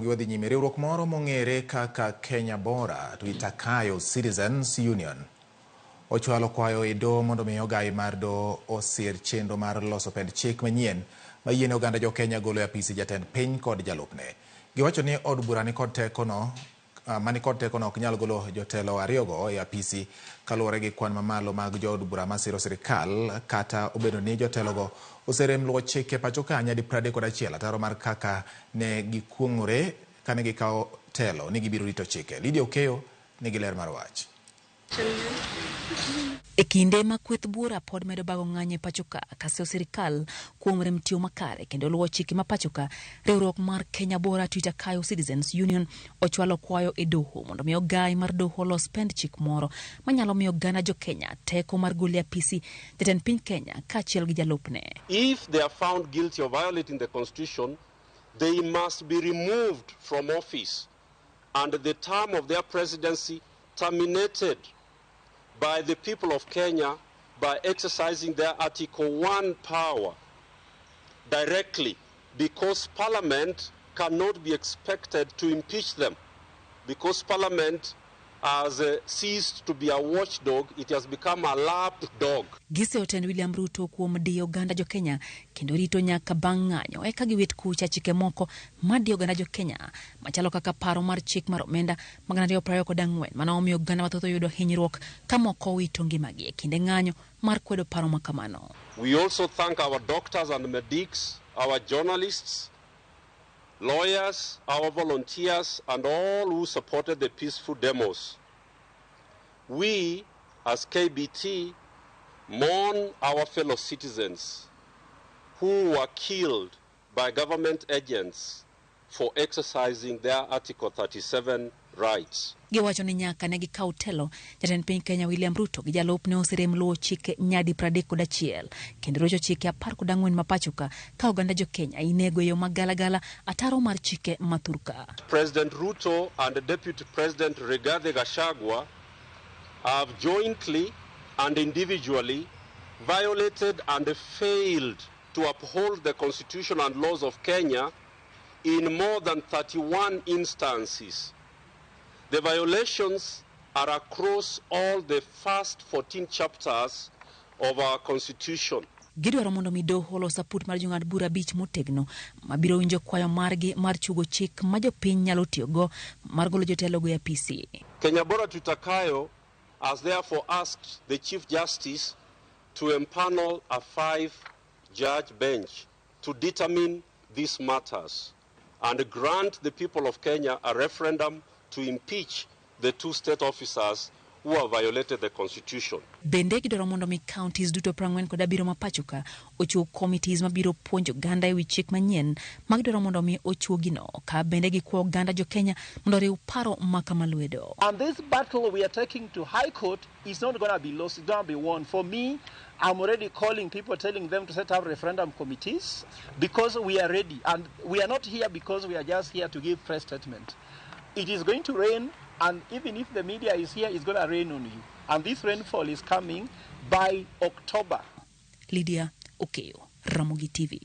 Ramogi wadhi nyime. Riwruok moro mong'ere kaka Kenya Bura to Itakayo Citizens Union ochwalo kwayo e doho mondo mi ogai mar doho osir chenro mar loso pend chik manyien ma yiene oganda jo Kenya golo e apisi jatend piny kod jalupne. Giwacho ni od bura ni kod teko no ok nyal golo jotelo ariyogo e apisi kaluwore gi kwan mamalo mag jood bura masiro sirikal, kata obedo ni jotelogo oserem luwo chike pacho ka nyadi 31 ataro mar kaka ne gikuong'ore kane gikawo telo ni gibiro rito chike. Lydia Okeyo nigi ler mar wach. E kinde ma kweth bura pod medo bago ng'anye pachoka kasio sirikal kuom rem tiyo makare kendo luwo chike ma pachoka, riwruok mar Kenya Bura to Itakayo Citizens Union ochwalo kwayo e doho mondo miyo gai mar doho los pend chik moro manyalo miyo gana jo Kenya teko mar gole apisi jatend piny Kenya kaachiel gi jalupne. If they are found guilty of violating the constitution, they must be removed from office and the term of their presidency terminated by the people of Kenya by exercising their Article 1 power directly, because Parliament cannot be expected to impeach them, because Parliament has ceased to be a watchdog, it has become a lapdog. Gise otend William Ruto kuom diyo ganda jo Kenya kendo rito nyaka bang' ng'anyo eka giwit kucha chike moko madiyo ganda jo Kenya machalo kaka paro mar chik mar omenda mag 2024 mane omiyo ganda mathoth oyudo hinyruok ka moko wito ngimagi e kinde ng'anyo mar kwedo paro makamano. We also thank our doctors and medics, our journalists, lawyers, our volunteers, and all who supported the peaceful demos. We, as KBT, mourn our fellow citizens who were killed by government agents for exercising their Article 37 rights. Giwacho ni nyaka ne gikaw telo, jatend piny Kenya William Ruto gi jalupne oserem luwo chike nyadi 31 kendo rocho chike 14 mapachoka ka oganda jo Kenya inego yo magalagala ataro mar chike maturka. President Ruto and Deputy President Gachagua have jointly and individually violated and failed to uphold the constitution and laws of Kenya in more than 31 instances. The violations are across all the first 14 chapters of our constitution. Gidwaro mondo mi doho los aput mar jong'ad bura bich motegno mabiro winjo kwayo margi mar chugo chik ma jopiny nyalo tiyogo mar golo jotelogo e apisi. Kenya Bura to Itakayo has therefore asked the Chief Justice to empanel a 5-judge bench to determine these matters and grant the people of Kenya a referendum to impeach the 2 state officers who have violated the constitution. Bende gidwaro mondo mi counties duto 47 mapachoka ochuo committees mabiro puonjo ganda ewi chik manyien magidwaro mondo mi ochuogino ka bende gikwo ganda jo Kenya mondo riw paro makamalwedo. And this battle we are taking to High Court is not going to be lost, it's going to be won. For me, I'm already calling people, telling them to set up referendum committees because we are ready. And we are not here because we are just here to give press statement. It is going to rain, and even if the media is here, it's going to rain on you. And this rainfall is coming by October. Lydia Okeyo, Ramogi TV.